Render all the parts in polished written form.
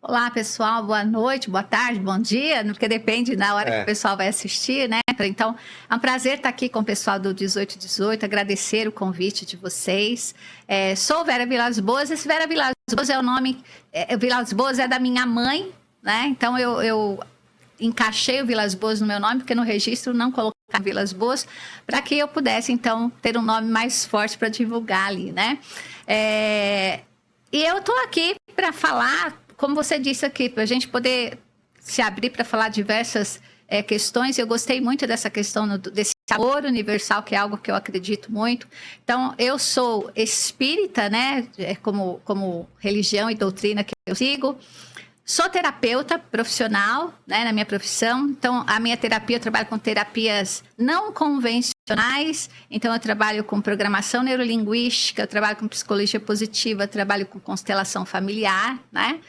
Olá, pessoal, boa noite, boa tarde, bom dia, porque depende da hora que o pessoal vai assistir, né? Então, é um prazer estar aqui com o pessoal do 1818, agradecer o convite de vocês. Sou Vera Vilas Boas, esse Vera Vilas Boas é o nome, Vilas Boas é da minha mãe, né? Então, eu encaixei o Vilas Boas no meu nome, porque no registro não colocar Vilas Boas, para que eu pudesse, então, ter um nome mais forte para divulgar ali, né? E eu estou aqui para falar, como você disse aqui, para a gente poder se abrir para falar diversas questões. Eu gostei muito dessa questão desse amor universal, que é algo que eu acredito muito. Então, eu sou espírita, né? Como religião e doutrina que eu sigo. Sou terapeuta profissional, né, na minha profissão. Então, a minha terapia, eu trabalho com terapias não convencionais. Então, eu trabalho com programação neurolinguística, eu trabalho com psicologia positiva, eu trabalho com constelação familiar, né?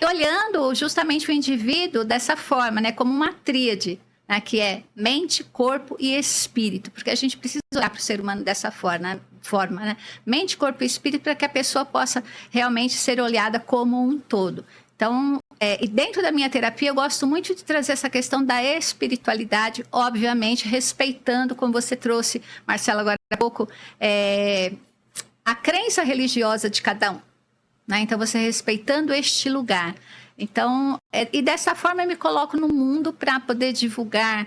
E olhando justamente o indivíduo dessa forma, né, como uma tríade, né, que é mente, corpo e espírito. Porque a gente precisa olhar para o ser humano dessa forma, né? Mente, corpo e espírito, para que a pessoa possa realmente ser olhada como um todo. Então, e dentro da minha terapia, eu gosto muito de trazer essa questão da espiritualidade, obviamente, respeitando, como você trouxe, Marcelo, agora há pouco, a crença religiosa de cada um, né? Então, você respeitando este lugar. Então, e dessa forma eu me coloco no mundo para poder divulgar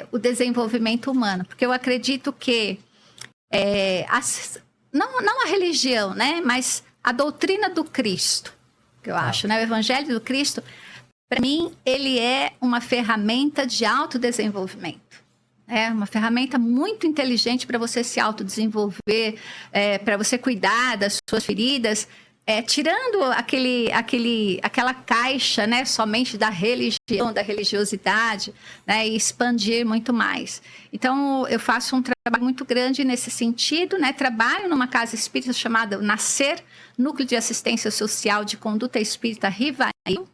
o desenvolvimento humano, porque eu acredito que, não a religião, né? Mas a doutrina do Cristo, que eu acho, né? O Evangelho do Cristo, para mim, ele é uma ferramenta de autodesenvolvimento. É uma ferramenta muito inteligente para você se autodesenvolver, para você cuidar das suas feridas, tirando aquela caixa, né, somente da religião, da religiosidade, né, e expandir muito mais. Então, eu faço um trabalho muito grande nesse sentido, né? Trabalho numa casa espírita chamada Nascer, Núcleo de Assistência Social de Conduta Espírita Rivail,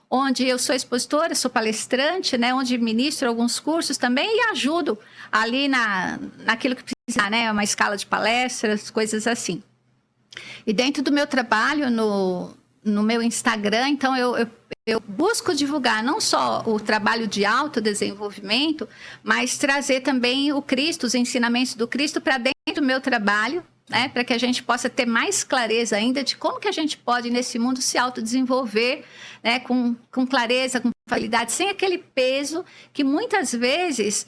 onde eu sou expositora, sou palestrante, né, onde ministro alguns cursos também e ajudo ali naquilo que precisa, né, uma escala de palestras, coisas assim. E dentro do meu trabalho no meu Instagram, então eu busco divulgar não só o trabalho de autodesenvolvimento, mas trazer também o Cristo, os ensinamentos do Cristo para dentro do meu trabalho, né, para que a gente possa ter mais clareza ainda de como que a gente pode, nesse mundo, se autodesenvolver, né, com clareza, com facilidade, sem aquele peso que muitas vezes,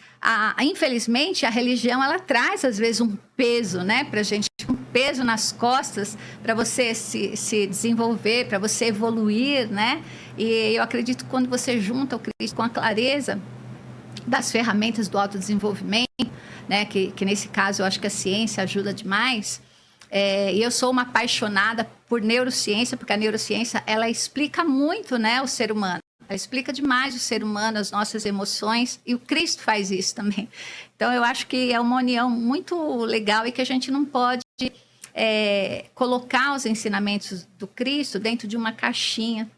infelizmente, a religião ela traz, às vezes, um peso, né, para a gente, um peso nas costas para você se desenvolver, para você evoluir, né? E eu acredito que quando você junta o Cristo com a clareza das ferramentas do autodesenvolvimento, né, que nesse caso eu acho que a ciência ajuda demais. E eu sou uma apaixonada por neurociência, porque a neurociência ela explica muito, né, o ser humano. Ela explica demais o ser humano, as nossas emoções, e o Cristo faz isso também. Então, eu acho que é uma união muito legal e que a gente não pode colocar os ensinamentos do Cristo dentro de uma caixinha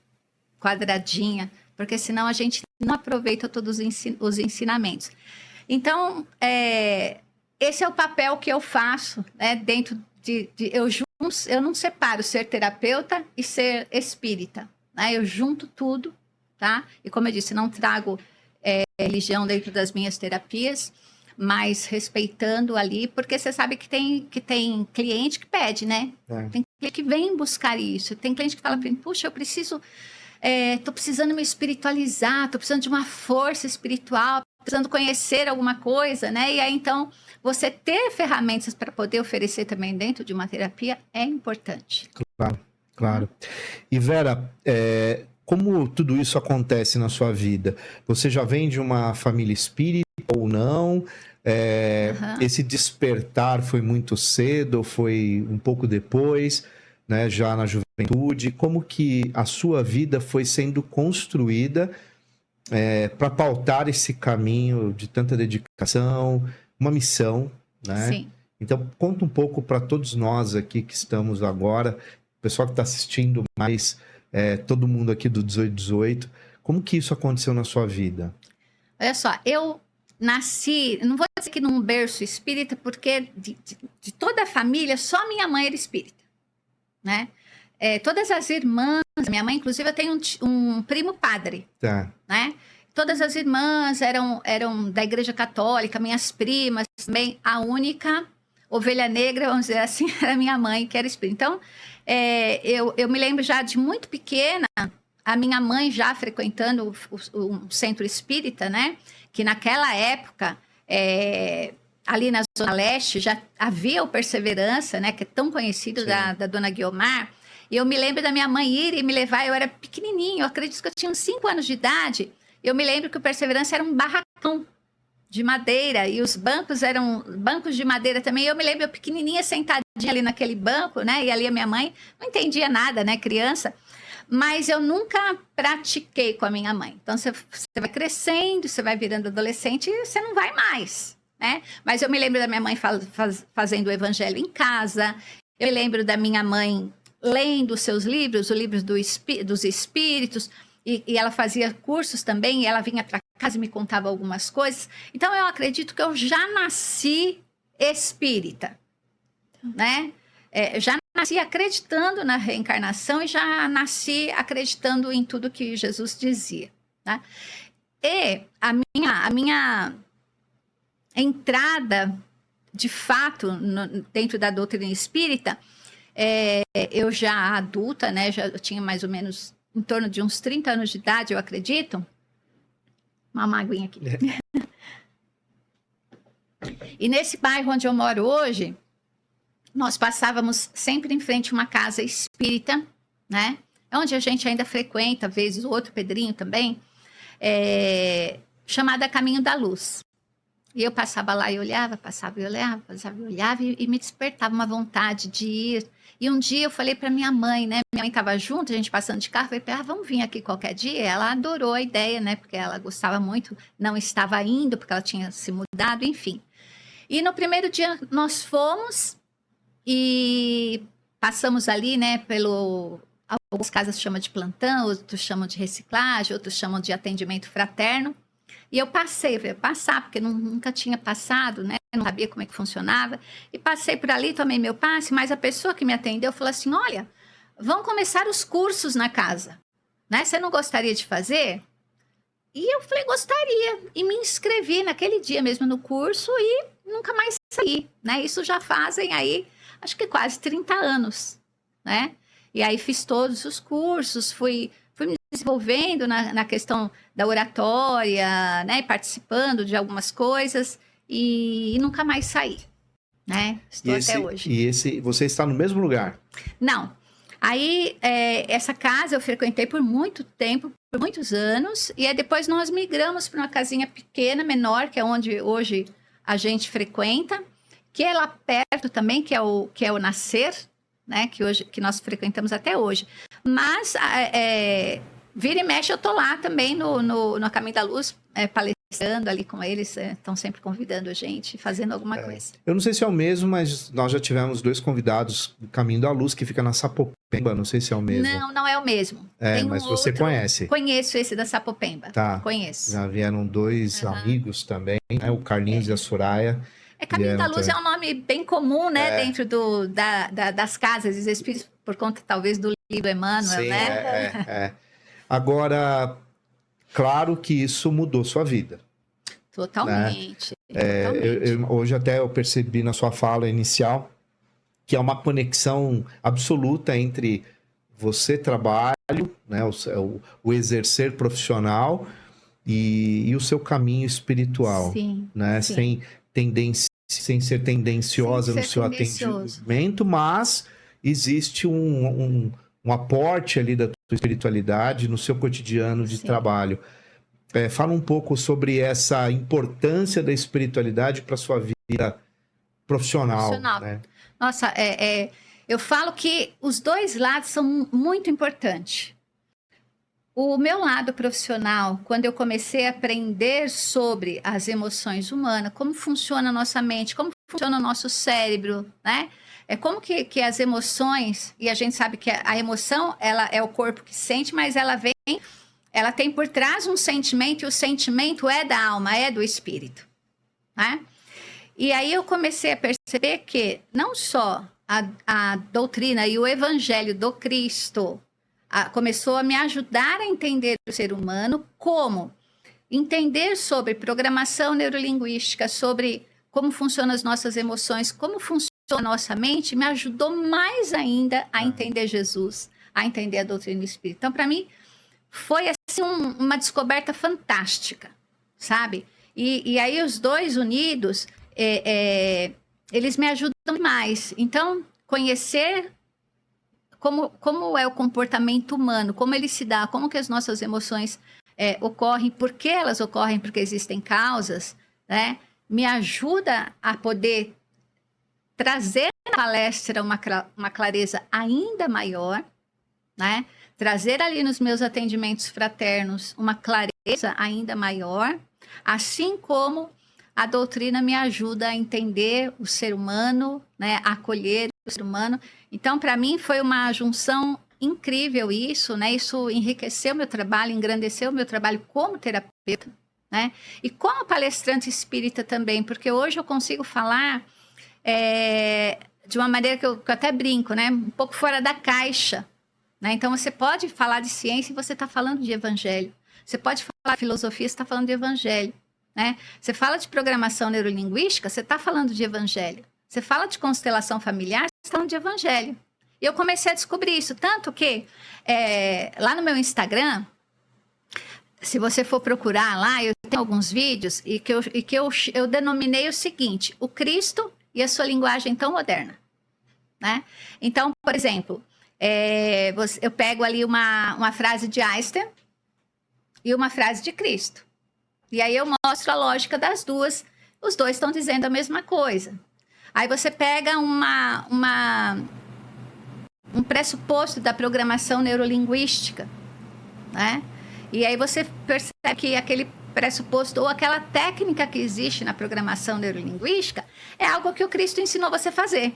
quadradinha, porque senão a gente não aproveita todos os ensinamentos. Então, esse é o papel que eu faço, né, dentro eu não separo ser terapeuta e ser espírita, né? Eu junto tudo, tá? E como eu disse, não trago religião dentro das minhas terapias, mas respeitando ali, porque você sabe que tem cliente que pede, né? Tem cliente que vem buscar isso, tem cliente que fala para mim, puxa, eu preciso, tô precisando me espiritualizar, tô precisando de uma força espiritual, precisando conhecer alguma coisa, né? E aí, então, você ter ferramentas para poder oferecer também dentro de uma terapia é importante. Claro, claro. E Vera, como tudo isso acontece na sua vida? Você já vem de uma família espírita ou não? Esse despertar foi muito cedo ou foi um pouco depois, né, já na juventude? Como que a sua vida foi sendo construída para pautar esse caminho de tanta dedicação, uma missão, né? Sim. Então, conta um pouco para todos nós aqui que estamos agora, o pessoal que está assistindo mais, todo mundo aqui do 1818, como que isso aconteceu na sua vida? Olha só, eu nasci, não vou dizer que num berço espírita, porque de toda a família, só minha mãe era espírita, né? todas as irmãs, minha mãe, inclusive, eu tenho um primo padre, Tá. né? Todas as irmãs eram da Igreja Católica, minhas primas também. A única ovelha negra, vamos dizer assim, era minha mãe, que era espírita. Então, eu me lembro já de muito pequena, a minha mãe já frequentando o centro espírita, né? Que naquela época, ali na Zona Leste, já havia o Perseverança, né? Que é tão conhecido da Dona Guiomar. E eu me lembro da minha mãe ir e me levar, eu era pequenininho, eu acredito que eu tinha uns 5 anos de idade. Eu me lembro que o Perseverança era um barracão de madeira e os bancos eram bancos de madeira também. Eu me lembro eu pequenininha sentadinha ali naquele banco, né? E ali a minha mãe não entendia nada, né? Criança. Mas eu nunca pratiquei com a minha mãe. Então você vai crescendo, você vai virando adolescente e você não vai mais, né? Mas eu me lembro da minha mãe fazendo o evangelho em casa. Eu me lembro da minha mãe lendo seus livros, os livros dos espíritos. E ela fazia cursos também, e ela vinha para casa e me contava algumas coisas. Então, eu acredito que eu já nasci espírita, né? Já nasci acreditando na reencarnação e já nasci acreditando em tudo que Jesus dizia, né? E a minha entrada, de fato, dentro da doutrina espírita, eu já adulta, né? Eu tinha mais ou menos em torno de uns 30 anos de idade, eu acredito. Uma aguinha aqui. E nesse bairro onde eu moro hoje, nós passávamos sempre em frente a uma casa espírita, né? Onde a gente ainda frequenta, às vezes, o outro Pedrinho também, chamada Caminho da Luz. E eu passava lá e olhava, passava e olhava, passava e olhava, e me despertava uma vontade de ir. E um dia eu falei para minha mãe, né? Minha mãe estava junto, a gente passando de carro, eu falei para ela, vamos vir aqui qualquer dia? Ela adorou a ideia, né? Porque ela gostava muito, não estava indo, porque ela tinha se mudado, enfim. E no primeiro dia nós fomos e passamos ali, né? Algumas casas chamam de plantão, outros chamam de reciclagem, outros chamam de atendimento fraterno. E eu passei, porque nunca tinha passado, né? Não sabia como é que funcionava. E passei por ali, tomei meu passe, mas a pessoa que me atendeu falou assim, olha, vão começar os cursos na casa, né? Você não gostaria de fazer? E eu falei, gostaria. E me inscrevi naquele dia mesmo no curso e nunca mais saí, né? Isso já fazem aí, acho que quase 30 anos, né? E aí fiz todos os cursos, fui me desenvolvendo na questão da oratória, né? Participando de algumas coisas e nunca mais saí, né? Estou até hoje. E você está no mesmo lugar? Não. Aí, essa casa eu frequentei por muito tempo, por muitos anos, e aí depois nós migramos para uma casinha pequena, menor, que é onde hoje a gente frequenta, que é lá perto também, que é o Nascer, né? Que nós frequentamos até hoje. Mas, vira e mexe, eu tô lá também no Caminho da Luz, palestrando ali com eles, estão sempre convidando a gente, fazendo alguma coisa. Eu não sei se é o mesmo, mas nós já tivemos 2 convidados do Caminho da Luz, que fica na Sapopemba, não sei se é o mesmo. Não é o mesmo. Mas você conhece. Conheço esse da Sapopemba. Tá. Conheço. Já vieram 2 amigos também, né? O Carlinhos e a Soraya. Caminho da Luz é um nome bem comum, né? Dentro das casas dos espíritos, por conta, talvez, do livro Emmanuel, sim, né? Agora, claro que isso mudou sua vida. Totalmente. Né? Hoje até eu percebi na sua fala inicial que é uma conexão absoluta entre você, trabalho, né? O exercer profissional e o seu caminho espiritual. Sim, né? sim. Sem ser tendenciosa no seu atendimento, mas existe um aporte ali da tua espiritualidade no seu cotidiano de trabalho. Fala um pouco sobre essa importância da espiritualidade para a sua vida profissional. Né? Nossa, eu falo que os 2 lados são muito importantes. O meu lado profissional, quando eu comecei a aprender sobre as emoções humanas, como funciona a nossa mente, como funciona o nosso cérebro, né? Como que as emoções, e a gente sabe que a emoção, ela é o corpo que sente, mas ela tem por trás um sentimento, e o sentimento é da alma, é do espírito, né? E aí eu comecei a perceber que não só a doutrina e o evangelho do Cristo começou a me ajudar a entender o ser humano, como entender sobre programação neurolinguística, sobre como funcionam as nossas emoções, como funciona a nossa mente, me ajudou mais ainda a entender Jesus, a entender a doutrina espírita. Então, para mim, foi assim uma descoberta fantástica, sabe? E aí os dois unidos, eles me ajudam demais. Então, conhecer como é o comportamento humano, como ele se dá, como que as nossas emoções ocorrem, por que elas ocorrem, porque existem causas, né? Me ajuda a poder trazer na palestra uma clareza ainda maior, né? Trazer ali nos meus atendimentos fraternos uma clareza ainda maior, assim como a doutrina me ajuda a entender o ser humano, né? A acolher o ser humano. Então, para mim, foi uma junção incrível isso, né? Isso enriqueceu meu trabalho, engrandeceu meu trabalho como terapeuta, né? E como palestrante espírita também, porque hoje eu consigo falar de uma maneira que eu até brinco, né? Um pouco fora da caixa, né? Então, você pode falar de ciência e você está falando de evangelho. Você pode falar de filosofia, você está falando de evangelho, né? Você fala de programação neurolinguística, você está falando de evangelho. Você fala de constelação familiar, você está falando de evangelho. E eu comecei a descobrir isso, tanto que lá no meu Instagram, se você for procurar lá, eu tenho alguns vídeos e que eu denominei o seguinte: o Cristo e a sua linguagem tão moderna, né? Então, por exemplo, eu pego ali uma frase de Einstein e uma frase de Cristo. E aí eu mostro a lógica das duas. Os dois estão dizendo a mesma coisa. Aí você pega um pressuposto da programação neurolinguística, né? E aí você percebe que aquele pressuposto ou aquela técnica que existe na programação neurolinguística é algo que o Cristo ensinou você a fazer,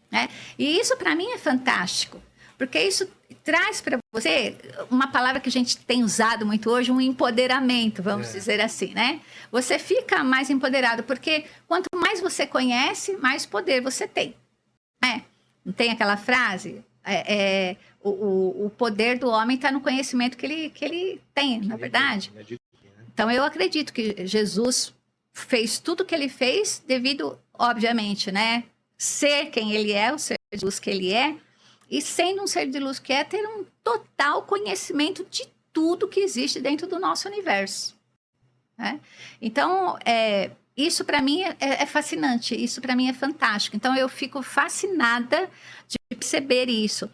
né? E isso para mim é fantástico, porque isso traz para você uma palavra que a gente tem usado muito hoje, um empoderamento, vamos dizer assim, né? Você fica mais empoderado, porque quanto mais você conhece, mais poder você tem, né? Não tem aquela frase? O poder do homem está no conhecimento que ele tem, na verdade. Então, eu acredito que Jesus fez tudo o que ele fez devido, obviamente, né? Ser quem ele é, o ser de luz que ele é, e sendo um ser de luz que é, ter um total conhecimento de tudo que existe dentro do nosso universo, né? Então, isso para mim é fascinante, isso para mim é fantástico. Então, eu fico fascinada de perceber isso.